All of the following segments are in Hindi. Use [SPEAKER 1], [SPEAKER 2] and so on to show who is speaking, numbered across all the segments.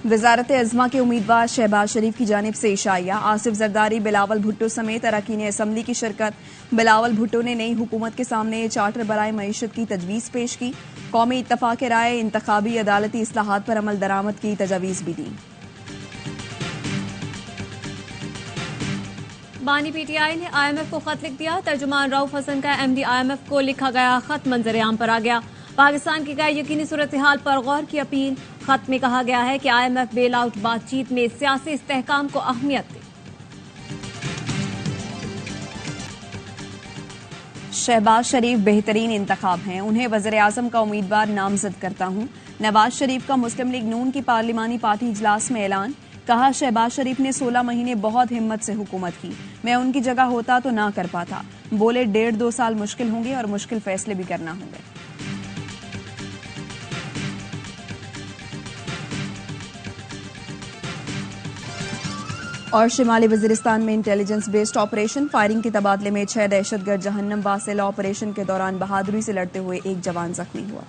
[SPEAKER 1] वजारत अज़मा के उम्मीदवार शहबाज शरीफ की जानिब से इशाइया। आसिफ जरदारी, बिलावल भुट्टो समेत अरकान असम्बली की शिरकत। बिलावल भुट्टो ने नई हुकूमत के सामने चार्टर बराए मईशत की तजवीज़ पेश की। कौमी इत्तफाक राय इंतखाबी अदालती इस्लाहात पर अमल दरामद की तजावीज़ भी दी।
[SPEAKER 2] बानी पीटीआई ने IMF को खत लिख दिया। तर्जुमान रऊफ हसन का MD IMF को लिखा गया खत मंजर आम पर आ गया। पाकिस्तान की गैर यकीनी सूरत हाल पर गौर की अपील। खत में कहा गया है कि IMF बेल आउट बातचीत में सियासी इस्तेहकाम को अहमियत दे।
[SPEAKER 1] शहबाज शरीफ बेहतरीन इंतखाब हैं, उन्हें वज़ीर आज़म का उम्मीदवार नामजद करता हूँ। नवाज शरीफ का मुस्लिम लीग नून की पार्लिमानी पार्टी इजलास में ऐलान। कहा, शहबाज शरीफ ने 16 महीने बहुत हिम्मत से हुकूमत की, मैं उनकी जगह होता तो ना कर पाता। बोले 1.5-2 साल मुश्किल होंगे और मुश्किल फैसले भी करना होंगे। और शिमाली वजीरिस्तान में इंटेलिजेंस बेस्ड ऑपरेशन, फायरिंग के तबादले में 6 दहशतगर्द जहन्नम वासिल। ऑपरेशन के दौरान बहादुरी से लड़ते हुए एक जवान जख्मी हुआ।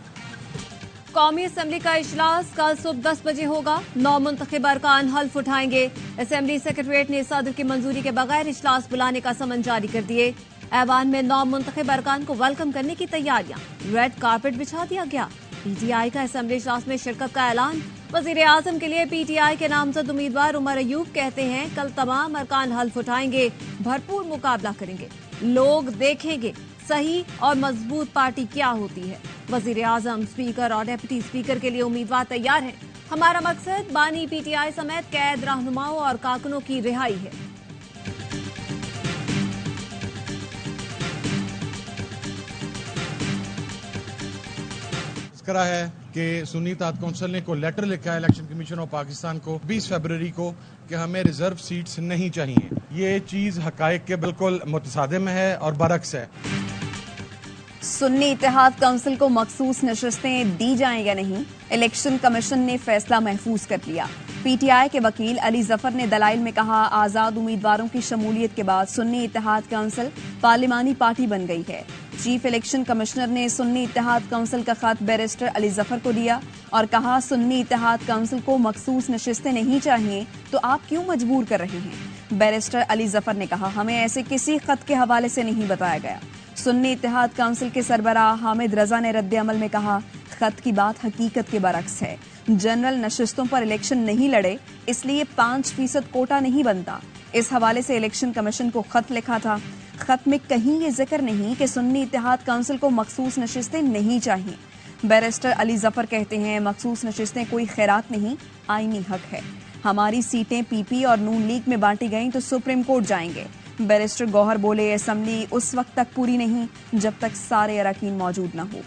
[SPEAKER 2] कौमी असम्बली का इजलास कल सुबह 10 बजे होगा। 9 मुंतखब अरकान हल्फ उठाएंगे। असम्बली सेक्रेटरीट ने सदर की मंजूरी के बगैर इजलास बुलाने का समन जारी कर दिए। ऐवान में 9 मुंतखब अरकान को वेलकम करने की तैयारियां, रेड कारपेट बिछा दिया गया। PTI का असम्बली इजलास में शिरकत का ऐलान। वजीर आजम के लिए PTI के नामजद उम्मीदवार उमर अयूब कहते हैं, कल तमाम अरकान हल्फ उठाएंगे, भरपूर मुकाबला करेंगे, लोग देखेंगे सही और मजबूत पार्टी क्या होती है। वजीर आजम, स्पीकर और डेप्यूटी स्पीकर के लिए उम्मीदवार तैयार हैं। हमारा मकसद बानी PTI समेत कैद, रहनुमाओं और कारकुनों की रिहाई है।
[SPEAKER 3] करा है कि सुन्नी इत्तेहाद कौंसिल ने को लेटर लिखा है इलेक्शन कमीशन ऑफ पाकिस्तान को 20 फरवरी को कि हमें रिजर्व सीट्स नहीं चाहिए। ये चीज हकायक के बिल्कुल मुतसादिम है और बरक्स है।
[SPEAKER 1] सुन्नी इत्तेहाद काउंसिल को मखसूस नशस्तें दी जाएं या नहीं, इलेक्शन कमीशन ने फैसला महफूज कर लिया। PTI के वकील अली जफर ने दलाइल में कहा, आजाद उम्मीदवारों की शमूलियत के बाद सुन्नी इत्तेहाद काउंसिल पार्लिमानी पार्टी बन गई है। चीफ इलेक्शन कमिश्नर ने सुन्नी इत्तेहाद काउंसिल का खत बैरिस्टर अली जफर को दिया और कहा, सुन्नी इत्तेहाद काउंसिल को मखसूस नशिस्तें नहीं चाहिए तो आप क्यों मजबूर कर रहे हैं। बैरिस्टर अली जफर ने कहा, हमें ऐसे किसी खत के हवाले से नहीं बताया गया। सुन्नी इत्तेहाद काउंसिल के सरबराह हामिद रजा ने रद्द अमल में कहा, खत की बात हकीकत के बरक्स है। जनरल नशिस्तों पर इलेक्शन नहीं लड़े, इसलिए 5% कोटा नहीं बनता। इस हवाले से इलेक्शन कमीशन को खत लिखा था। खत में कहीं ये जिक्र नहीं कि सुन्नी इत्तेहाद काउंसिल को मखसूस नशिस्तें नहीं चाहिए। बैरिस्टर अली जफर कहते हैं, मखसूस नशिस्तें कोई खैरात नहीं, आईनी हक है। हमारी सीटें PP और नून लीग में बांटी गईं तो सुप्रीम कोर्ट जाएंगे। बैरिस्टर गौहर बोले, असम्बली उस वक्त तक पूरी नहीं जब तक सारे अरकान मौजूद न हो।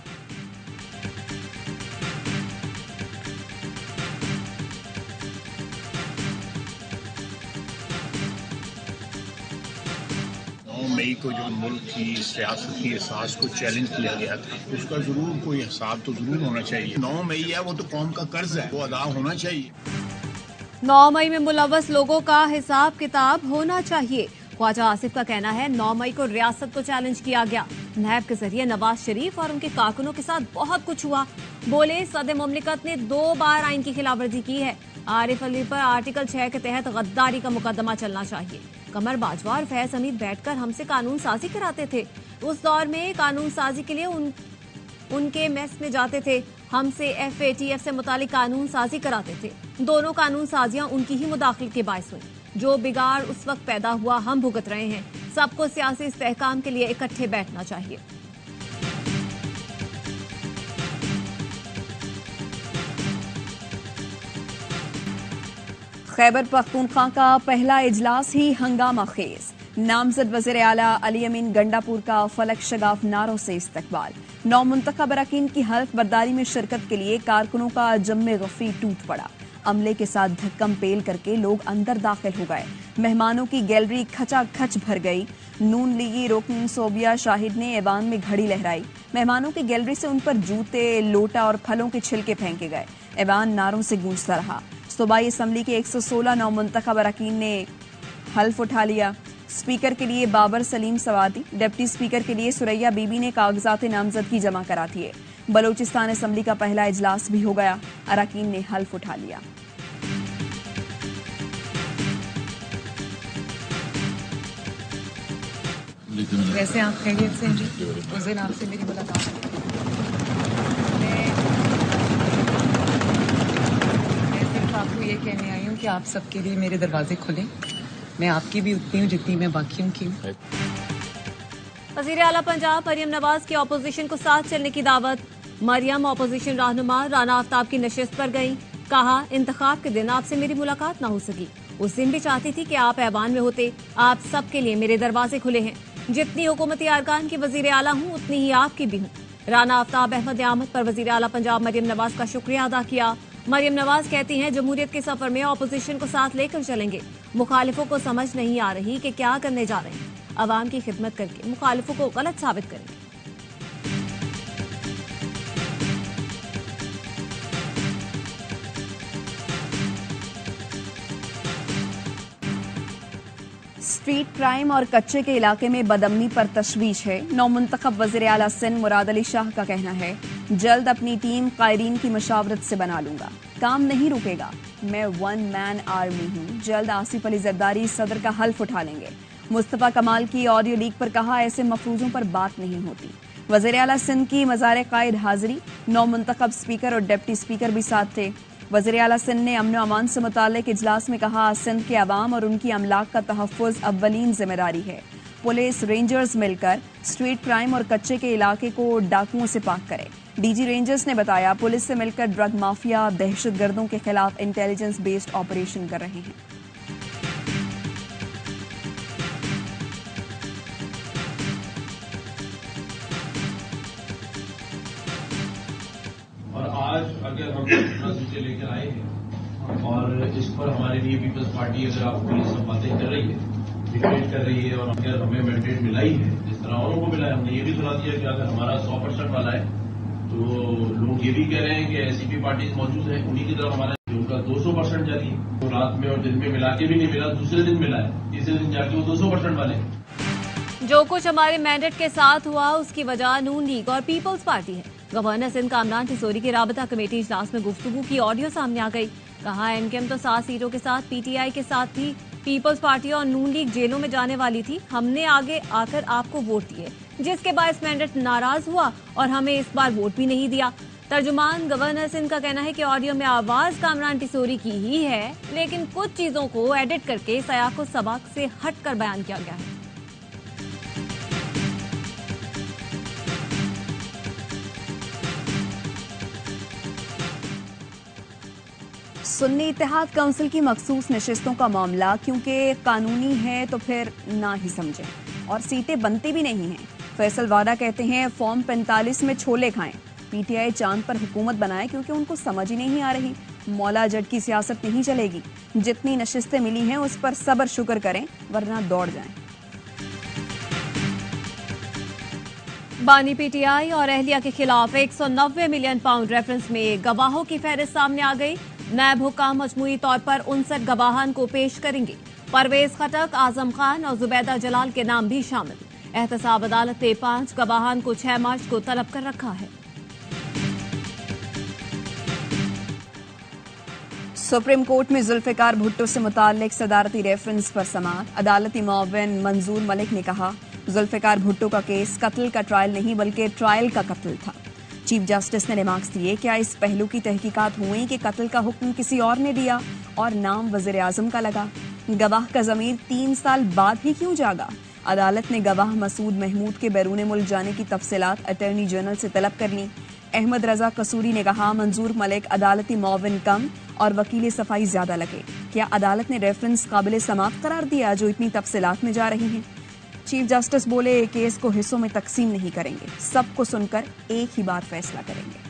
[SPEAKER 4] मई को जो मुल्क की सियासती एहसास को चैलेंज किया गया था, उसका जरूर कोई हिसाब तो जरूर होना चाहिए। 9 मई है, वो तो कौम का कर्ज है, वो अदा होना चाहिए।
[SPEAKER 2] 9 मई में मुलव्वस लोगों का हिसाब किताब होना चाहिए। ख्वाजा आसिफ का कहना है, 9 मई को रियासत को चैलेंज किया गया। नैब के जरिए नवाज शरीफ और उनके कारकुनों के साथ बहुत कुछ हुआ। बोले, सदर मुमलिकत ने 2 बार आइन की खिलाफवर्जी की है। आरिफ अली पर आर्टिकल 6 के तहत गद्दारी का मुकदमा चलना चाहिए। कमर बाजवा और फैज हमीद बैठकर हमसे कानून साजी कराते थे। उस दौर में कानून साजी के लिए उनके मेस में जाते थे, हमसे FATF से मुतालिक कानून साजी कराते थे। दोनों कानून साजियां उनकी ही मुदाखलत के बायस हुई। जो बिगाड़ उस वक्त पैदा हुआ हम भुगत रहे हैं। सबको सियासी इस्तेहकाम के लिए इकट्ठे बैठना चाहिए।
[SPEAKER 1] खैबर पख्तूनख्वा का पहला इजलास ही हंगामा खेज। नामजद वज़ीर आला अली अमीन गंडापुर का फलक शगाफ नारों से इस्तकबाल। 9 मुंतखब अरकान की हल्फ बर्दारी में शिरकत के लिए कारकुनों का जम्मे गफरी टूट पड़ा। अमले के साथ धक्कम पेल करके लोग अंदर दाखिल हो गए। मेहमानों की गैलरी खचाखच भर गई। नून लीगी रुकन सोबिया शाहिद ने ऐवान में घड़ी लहराई। मेहमानों की गैलरी से उन पर जूते, लोटा और फलों के छिलके फेंके गए। ऐवान नारों से गूंजता रहा। सूबाई असम्बली के 116 9 मुंतखब अरकान ने हल्फ उठा लिया। स्पीकर के लिए बाबर सलीम सवादी, डिप्टी स्पीकर के लिए सुरैया बीबी ने कागजात नामजदगी जमा करा दिए। बलोचिस्तान असम्बली का पहला इजलास भी हो गया। अरकान ने हल्फ उठा लिया।
[SPEAKER 5] वैसे आप खैरियत से हैं जी? उस दिन आपसे मेरी मुलाकात हुई। मैं सिर्फ आपको ये कहने आई हूँ कि आप सबके लिए मेरे दरवाजे खुले। मैं आपकी भी उतनी हूँ जितनी मैं बाकियों की हूँ।
[SPEAKER 2] वज़ीर आला पंजाब मरियम नवाज की ऑपोजिशन को साथ चलने की दावत। मरियम ऑपोजिशन रहनुमा राना आफ्ताब की नशिस्त पर गईं। कहा, इंतखाब के दिन आपसे मेरी मुलाकात ना हो सकी। उस दिन भी चाहती थी कि आप ऐवान में होते। आप सबके लिए मेरे दरवाजे खुले हैं। जितनी हुकूमती अरकान की वज़ीर आला हूँ उतनी ही आपकी भी हूँ। राना आफ्ताब अहमद आमद पर वज़ीर आला पंजाब मरियम नवाज का शुक्रिया अदा किया। मरियम नवाज कहती हैं, जमहूरियत के सफर में ऑपोजिशन को साथ लेकर चलेंगे। मुखालिफों को समझ नहीं आ रही कि क्या करने जा रहे हैं। अवाम की खिदमत करके मुखालिफों को गलत साबित करेंगे।
[SPEAKER 1] स्ट्रीट क्राइम और कच्चे के इलाके में बदअमनी पर तशवीश है। नौमुंतखब वज़ीर आला सिंध मुराद अली शाह का कहना है, जल्द अपनी टीम कायरीन की मशावरत से बना लूंगा। काम नहीं रुकेगा। मैं वन मैन आर्मी हूँ। जल्द आसिफ अली जरदारी सदर का हल्फ उठा लेंगे। मुस्तफा कमाल की ऑडियो लीक पर कहा, ऐसे मफरूजों पर बात नहीं होती। वज़ीर आला सिंध की मज़ार कायद हाजिरी। नौमुंतखब स्पीकर और डिप्टी स्पीकर भी साथ थे। वज़ीर आला सिंध ने अमन अमान से मुताल्लिक इजलास में कहा, सिंध के अवाम और उनकी अमलाक का तहफ़्फ़ुज़ अव्वलीन जिम्मेदारी है। पुलिस रेंजर्स मिलकर स्ट्रीट क्राइम और कच्चे के इलाके को डाकुओं से पाक करे। डीजी रेंजर्स ने बताया, पुलिस से मिलकर ड्रग माफिया दहशतगर्दों के खिलाफ इंटेलिजेंस बेस्ड ऑपरेशन कर रहे हैं।
[SPEAKER 6] और आज अगर हम सूची लेकर आए हैं और इस पर हमारे लिए पीपल्स पार्टी अगर आपको ये सब बातें कर रही है, डिबेट कर रही है और अगर हमें मैंडेट मिला ही है जिस तरह औरों को मिला है, हमने ये भी सुना दिया कि अगर हमारा 100% वाला है तो लोग ये भी कह रहे हैं कि एससीपी पार्टी मौजूद है, उन्हीं की तरफ हमारा उनका 200% जारी है। तो रात में और दिन में मिला के भी नहीं मिला, दूसरे दिन मिला है, तीसरे दिन जाके वो 200% वाले हैं।
[SPEAKER 2] जो कुछ हमारे मैंडेट के साथ हुआ उसकी वजह नून लीग और पीपल्स पार्टी है। गवर्नर सिंध कामरान टिसोरी की राबता कमेटी इजलास में गुफ्तगू की ऑडियो सामने आ गई। कहा, एमकेएम तो 7 सीटों के साथ पीटीआई के साथ थी। पीपल्स पार्टी और नून लीग जेलों में जाने वाली थी। हमने आगे आकर आपको वोट दिए, जिसके बायस मैंडेट नाराज हुआ और हमें इस बार वोट भी नहीं दिया। तर्जुमान गवर्नर सिंध का कहना है कि ऑडियो में आवाज कामरान टिसोरी की ही है, लेकिन कुछ चीजों को एडिट करके सयाको सबाक से हटकर बयान किया गया है।
[SPEAKER 1] सुन्नी इत्तेहाद काउंसिल की मखसूस नशिस्तों का मामला क्योंकि कानूनी है तो फिर ना ही समझें, और सीटें बनती भी नहीं हैं। फैसल वाडा कहते हैं, फॉर्म 45 में छोले खाएं। पीटीआई चांद पर हुकूमत बनाए क्योंकि उनको समझ ही नहीं आ रही। मौला जट की सियासत नहीं चलेगी। जितनी नशिस्तें मिली हैं उस पर सब्र शुक्र करें, वरना दौड़ जाएं।
[SPEAKER 2] बानी पीटीआई और अहलिया के खिलाफ 190 मिलियन पाउंड रेफरेंस में गवाहों की फहरिस्त सामने आ गई। नायब हुकाम मजमूई तौर पर 59 गवाहान को पेश करेंगे। परवेज खटक, आजम खान और जुबैदा जलाल के नाम भी शामिल। एहतसाब अदालत ने 5 गवाहान को 6 मार्च को तलब कर रखा है।
[SPEAKER 1] सुप्रीम कोर्ट में जुल्फिकार भुट्टो से मुताल्लिक सदारती रेफरेंस पर समाअत। अदालती मुअव्विन मंजूर मलिक ने कहा, जुल्फिकार भुट्टो का केस कत्ल का ट्रायल नहीं बल्कि ट्रायल का कत्ल था। चीफ जस्टिस ने रिमार्क्स दिए, क्या इस पहलू की तहकीकात हुई कि कत्ल का हुक्म किसी और ने दिया और नाम वज़ीर आज़म का लगा? गवाह का ज़मीर 3 साल बाद भी क्यों जागा? अदालत ने गवाह मसूद महमूद के बैरून मुल्क जाने की तफसीलात अटॉर्नी जनरल से तलब कर ली। अहमद रजा कसूरी ने कहा, मंजूर मलिक अदालती मुअव्विन कम और वकील सफाई ज्यादा लगे। क्या अदालत ने रेफरेंस काबिल समाअत करार दिया जो इतनी तफसीलात में जा रही हैं? चीफ जस्टिस बोले, केस को हिस्सों में तकसीम नहीं करेंगे, सबको सुनकर एक ही बार फैसला करेंगे।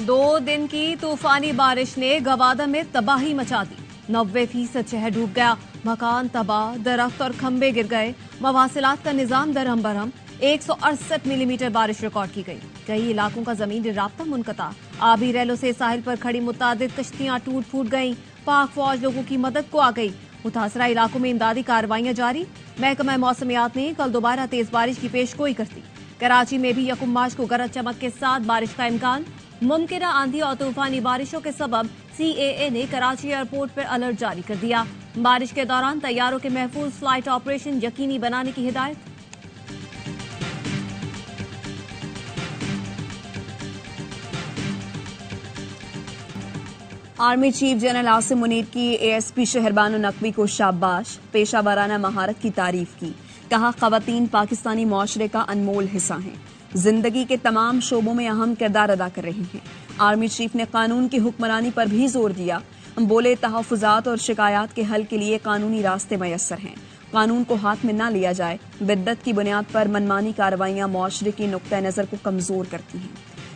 [SPEAKER 2] दो दिन की तूफानी बारिश ने गवादा में तबाही मचा दी। 90% शहर डूब गया। मकान तबाह, दरख्त और खंबे गिर गए। मवासिलात का निजाम दरहम बरहम। 168 मिलीमीटर बारिश रिकॉर्ड की गई। कई इलाकों का जमीनी राब्ता मुनक़ता। आबी रैलों से साहिल पर खड़ी मुतादिद कश्तियां टूट फूट गईं। पाक फौज लोगों की मदद को आ गई। मुतासरा इलाकों में इमदादी कार्रवाइयां जारी। महकमा मौसमियात ने कल दोबारा तेज बारिश की पेशगोई कर दी। कराची में भी 1 मार्च को गरज चमक के साथ बारिश का इम्कान। मुमकिन आंधी और तूफानी बारिशों के सबब CAA ने कराची एयरपोर्ट पर अलर्ट जारी कर दिया। बारिश के दौरान तैयारों के महफूज फ्लाइट ऑपरेशन यकीनी बनाने की हिदायत।
[SPEAKER 1] Army chief general Asim Munir की ASP शहरबानो नकवी को शाबाश, पेशा वाराना महारत की तारीफ की। कहा खवातीन पाकिस्तानी माशरे का अनमोल हिस्सा हैं, जिंदगी के तमाम शोबों में अहम किरदार अदा कर रही हैं। आर्मी चीफ ने कानून की हुक्मरानी पर भी जोर दिया। बोले तहफ़्फ़ुज़ात और शिकायत के हल के लिए कानूनी रास्ते मयस्सर हैं, कानून को हाथ में न लिया जाए। बिद्दत की बुनियाद पर मनमानी कार्रवाइयां माशरे की नुक्ता नज़र को कमजोर करती हैं।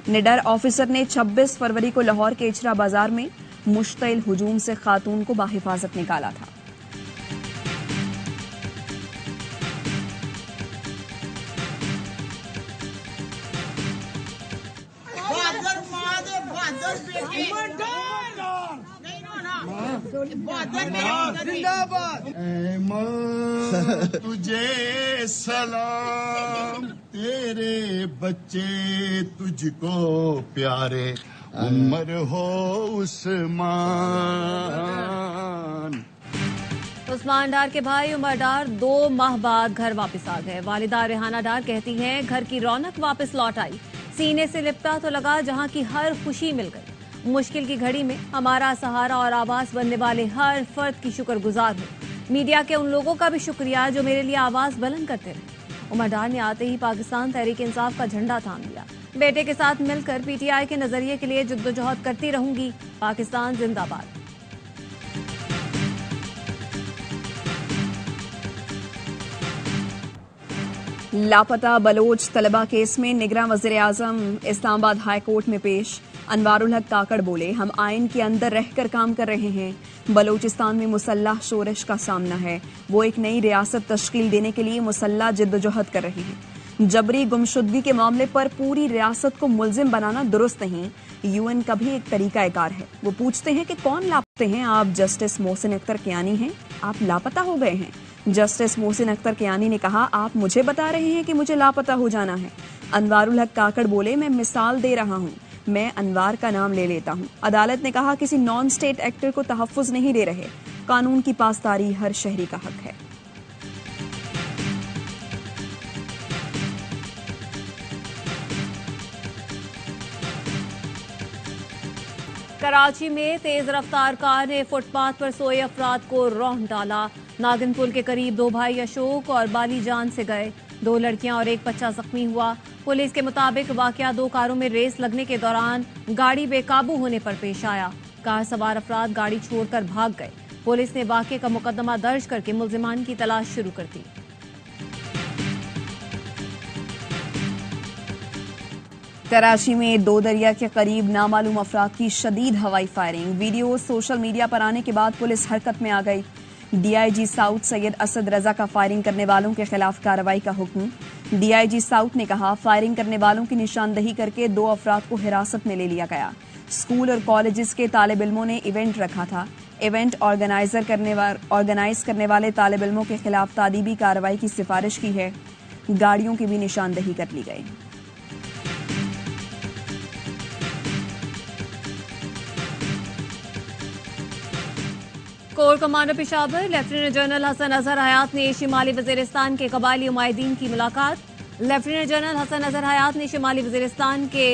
[SPEAKER 1] निडर ऑफिसर ने 26 फरवरी को लाहौर के इचरा बाजार में मुश्तइल हुजूम से खातून को बाहिफाजत निकाला था।
[SPEAKER 7] तुझे सलाम, तेरे बच्चे तुझको प्यारे, उम्र हो उस्मान।
[SPEAKER 2] उस्मान डार के भाई उमर डार 2 माह बाद घर वापस आ गए। वालिदा रेहाना डार कहती हैं, घर की रौनक वापस लौट आई। सीने से लिपटा तो लगा जहां की हर खुशी मिल गई। मुश्किल की घड़ी में हमारा सहारा और आवाज बनने वाले हर फर्द की शुक्रगुजार हूँ। मीडिया के उन लोगों का भी शुक्रिया जो मेरे लिए आवाज बुलंद करते रहे। उमर डार ने आते ही पाकिस्तान तहरीक इंसाफ का झंडा थाम लिया। बेटे के साथ मिलकर PTI के नजरिए के लिए जद्दोजहद करती रहूंगी। पाकिस्तान जिंदाबाद।
[SPEAKER 1] लापता बलोच तलबा केस में निगरान वज़ीर आज़म इस्लामाबाद हाई कोर्ट में पेश। अनवारुल हक काकड़ बोले, हम आइन के अंदर रहकर काम कर रहे हैं। बलोचिस्तान में मुसल्लह शोरश का सामना है। वो एक नई रियासत तश्कील देने के लिए मुसल्लह जिद्दोजहद कर रहे हैं। जबरी गुमशुदगी के मामले पर पूरी रियासत को मुल्जिम बनाना दुरुस्त नहीं। UN का भी एक तरीकाकार है। वो पूछते हैं कि कौन लापते हैं। आप जस्टिस मोहसिन अख्तर कियानी हैं, आप लापता हो गए हैं। जस्टिस मोहसिन अख्तर कियानी ने कहा, आप मुझे बता रहे हैं कि मुझे लापता हो जाना है। अनवारुल हक काकड़ बोले, मैं मिसाल दे रहा हूँ, मैं अनवार का नाम ले लेता हूँ। अदालत ने कहा, किसी नॉन स्टेट एक्टर को तहफ़्फ़ुज़ नहीं दे रहे। कानून की पासदारी हर शहरी का हक है।
[SPEAKER 2] कराची में तेज रफ्तार कार ने फुटपाथ पर सोए अफराद को रौंद डाला। नागिन पुल के करीब 2 भाई अशोक और बाली जान से गए। 2 लड़कियां और एक बच्चा जख्मी हुआ। पुलिस के मुताबिक वाकया 2 कारों में रेस लगने के दौरान गाड़ी बेकाबू होने पर पेश आया। कार सवार अफराद गाड़ी छोड़कर भाग गए। पुलिस ने वाकये का मुकदमा दर्ज करके मुल्जिमान की तलाश शुरू कर दी।
[SPEAKER 1] कराची में 2 दरिया के करीब नामालूम अफराद की शदीद हवाई फायरिंग। वीडियो सोशल मीडिया पर आने के बाद पुलिस हरकत में आ गई। DIG साउथ सैयद असद रजा का फायरिंग करने वालों के खिलाफ कार्रवाई का हुक्म। DIG साउथ ने कहा, फायरिंग करने वालों की निशानदही करके 2 अफराद को हिरासत में ले लिया गया। स्कूल और कॉलेजेस के तालिब इल्मों ने इवेंट रखा था। इवेंट ऑर्गेनाइज करने वाले तालिब इल्मों के खिलाफ तादीबी कार्रवाई की सिफारिश की है। गाड़ियों की भी निशानदही कर ली गई।
[SPEAKER 2] Core commander Peshawar lieutenant general Hasan Azhar Hayat ने शिमाली वजीरिस्तान के कबायली उमायदीन की मुलाकात। लेफ्टिनेंट जनरल हसन अजहर हयात ने शिमाली वजीरिस्तान के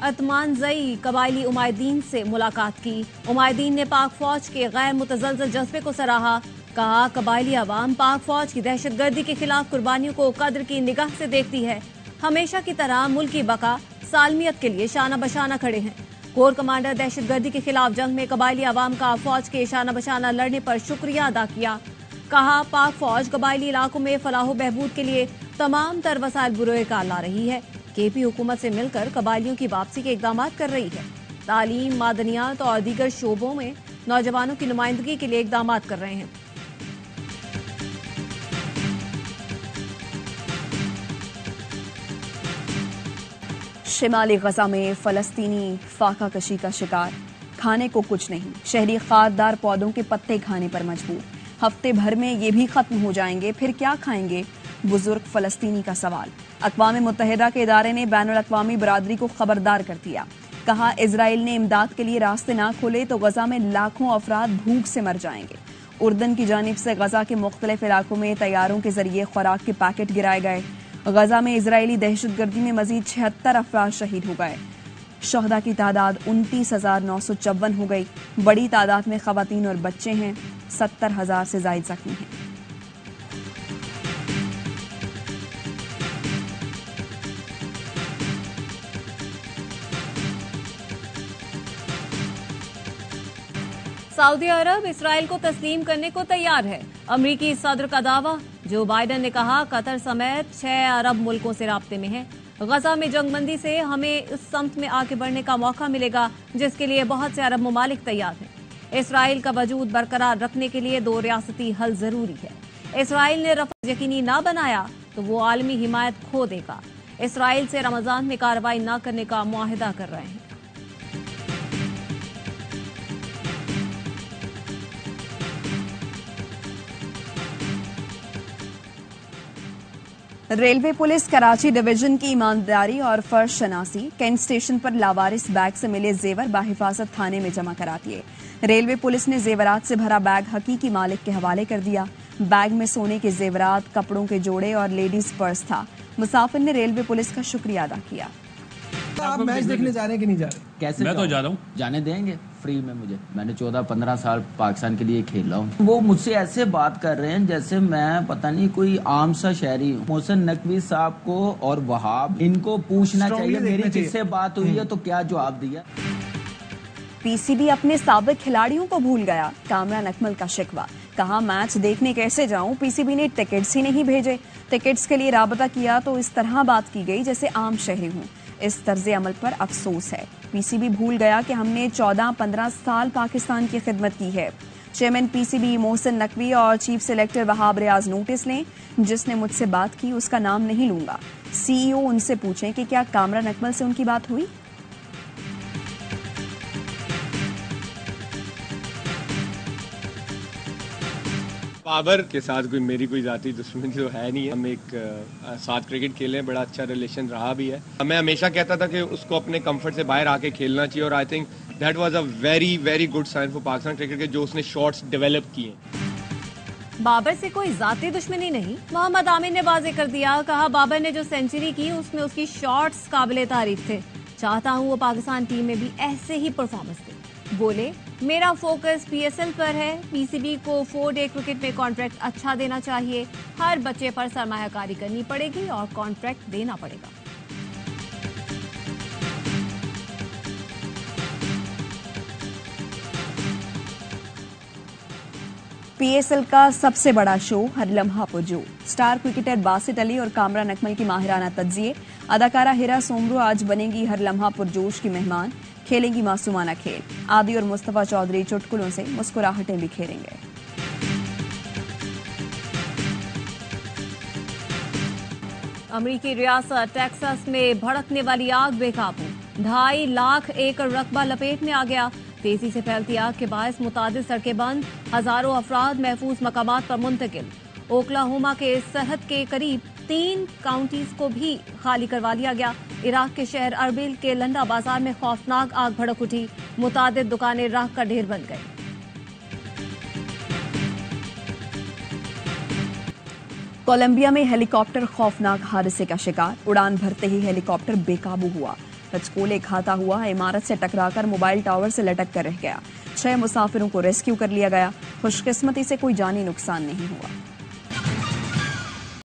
[SPEAKER 2] अतमानजई कबायली उमायदीन से मुलाकात की। उमायदीन ने पाक फौज के गैर मुतज़लज़ल जज्बे को सराहा। कहा, कबायली अवाम पाक फौज की दहशतगर्दी के खिलाफ कुर्बानियों को कद्र की निगाह से देखती है। हमेशा की तरह मुल्क की बका सालमियत के लिए शाना बशाना खड़े हैं। कोर कमांडर दहशतगर्दी के खिलाफ जंग में कबायली अवाम का फौज के शाना बशाना लड़ने पर शुक्रिया अदा किया। कहा, पाक फौज कबायली इलाकों में फलाह बहबूद के लिए तमाम तर वसाइल बुरोकार ला रही है। KP हुकूमत से मिलकर कबायलियों की वापसी के इकदाम कर रही है। तालीम, मादनियात और दीगर शोबों में नौजवानों की नुमाइंदगी के लिए इकदाम कर रहे हैं।
[SPEAKER 1] शिमाली गजा में फलस्तीनी फाका कशी का शिकार। खाने को कुछ नहीं, शहरी खारदार पौधों के पत्ते खाने पर मजबूर। हफ्ते भर में ये भी खत्म हो जाएंगे, फिर क्या खाएंगे? बुजुर्ग फलस्तीनी का सवाल। अक़वाम मुत्तहिदा के इदारे ने बैनुल अक़वामी बरादरी को खबरदार कर दिया। कहा, इजराइल ने इमदाद के लिए रास्ते ना खोले तो गजा में लाखों अफराद भूख से मर जाएंगे। उर्दन की जानिब से गजा के मुख्तलिफ इलाकों में तैयारों के जरिए खुराक के पैकेट गिराए गए। गजा में इजरायली दहशतगर्दी में मजीद 76 अफराद शहीद हो गए। शहदा की तादाद 29,954 हो गई। बड़ी तादाद में खवातीन और बच्चे हैं। 70,000 से जायद जख्मी हैं।
[SPEAKER 2] सऊदी अरब इसराइल को तस्लीम करने को तैयार है। अमरीकी सदर का दावा। जो बाइडन ने कहा, कतर समेत 6 अरब मुल्कों से राब्ते में है। गजा में जंगबंदी से हमें इस समत में आगे बढ़ने का मौका मिलेगा जिसके लिए बहुत से अरब ममालिक तैयार हैं। इसराइल का वजूद बरकरार रखने के लिए 2 रियासती हल जरूरी है। इसराइल ने रफा यकीनी ना बनाया तो वो आलमी हिमायत खो देगा। इसराइल से रमजान में कार्रवाई न करने का मुआहिदा कर रहे हैं।
[SPEAKER 1] रेलवे पुलिस कराची डिवीजन की ईमानदारी और फर्ज शनासी। कैंट स्टेशन पर लावारिस बैग से मिले जेवर बाहिफाजत थाने में जमा करा दिए। रेलवे पुलिस ने जेवरात से भरा बैग हकीकी मालिक के हवाले कर दिया। बैग में सोने के जेवरात, कपड़ों के जोड़े और लेडीज पर्स था। मुसाफिर ने रेलवे पुलिस का शुक्रिया अदा किया।
[SPEAKER 8] आप मैच देखने जा रहे हैं कि नहीं जा रहे?
[SPEAKER 9] कैसे
[SPEAKER 10] मैं तो जा रहा हूँ।
[SPEAKER 9] जाने देंगे फ्री में मुझे? मैंने 14-15 साल पाकिस्तान के लिए खेल रहा हूँ। वो मुझसे ऐसे बात कर रहे हैं जैसे मैं पता नहीं कोई आम सा शहरी हूँ। मोहसिन नकवी साहब को और वहाब, इनको पूछना चाहिए मेरी किससे बात हुई है तो क्या जवाब दिया।
[SPEAKER 1] पीसीबी अपने साबिक खिलाड़ियों को भूल गया। कामरान अकमल का शिकवा। कहा, मैच देखने कैसे जाऊं, पीसीबी ने टिकट्स ही नहीं भेजे। टिकट्स के लिए राबता किया तो इस तरह बात की गई जैसे आम शहरी हूं। इस तर्ज अमल पर अफसोस है। पीसीबी भूल गया कि हमने 14-15 साल पाकिस्तान की खिदमत की है। चेयरमैन पीसीबी मोहसिन नकवी और chief selector Wahab Riaz notice लें। जिसने मुझसे बात की उसका नाम नहीं लूंगा। सीईओ उनसे पूछें कि क्या कामरान अकमल से उनकी बात हुई।
[SPEAKER 11] बाबर के साथ मेरी कोई जाती दुश्मनी तो है नहीं है। हम एक साथ क्रिकेट खेले हैं, बड़ा अच्छा रिलेशन रहा भी है। मैं हमेशा कहता था कि उसको अपने कंफर्ट से बाहर आके खेलना चाहिए और I think that was a very very good sign for Pakistan cricket के जो उसने शॉट्स डेवलप किए।
[SPEAKER 2] बाबर से कोई जाती दुश्मनी नहीं। मोहम्मद आमिर ने वाजे कर दिया। कहा, बाबर ने जो सेंचुरी की उसमें उसकी शॉट्स काबिले तारीफ थे। चाहता हूं वो पाकिस्तान टीम में भी ऐसे ही परफॉर्मेंस दे। बोले, मेरा फोकस पीएसएल पर है। पीसीबी को 4-डे क्रिकेट में कॉन्ट्रैक्ट अच्छा देना चाहिए। हर बच्चे पर सरमायाकारी करनी पड़ेगी और कॉन्ट्रैक्ट देना पड़ेगा।
[SPEAKER 1] पीएसएल का सबसे बड़ा शो हर लम्हा पुरजो। स्टार क्रिकेटर बासित अली और कामरान अकमल की माहिराना तज्जिए। अदाकारा हिरा सोमरू आज बनेंगी हर लम्हा पुरजोश की मेहमान। खेलेंगी मासूमाना खेल। आदि और मुस्तफा चौधरी चुटकुलों से मुस्कुराहटें बिखेरेंगे।
[SPEAKER 2] अमेरिकी रियासत टेक्सास में भड़कने वाली आग बेकाबू। 2.5 लाख एकड़ रकबा लपेट में आ गया। तेजी से फैलती आग के बायस मुतादिद सड़कें बंद। हजारों अफराद महफूज मकामात पर मुंतकिल। ओक्लाहोमा के सरहद के करीब 3 काउंटीज को भी खाली करवा लिया गया। इराक के शहर अरबिल के लंडा बाजार में खौफनाक आग भड़क उठी। मुतादिद दुकानें राख का ढेर बन गई।
[SPEAKER 1] कोलंबिया में हेलीकॉप्टर खौफनाक हादसे का शिकार। उड़ान भरते ही हेलीकॉप्टर बेकाबू हुआ। पंचकूले खाता हुआ इमारत से टकराकर मोबाइल टावर से लटक कर रह गया। 6 मुसाफिरों को रेस्क्यू कर लिया गया। खुशकिस्मती से कोई जानी नुकसान नहीं हुआ।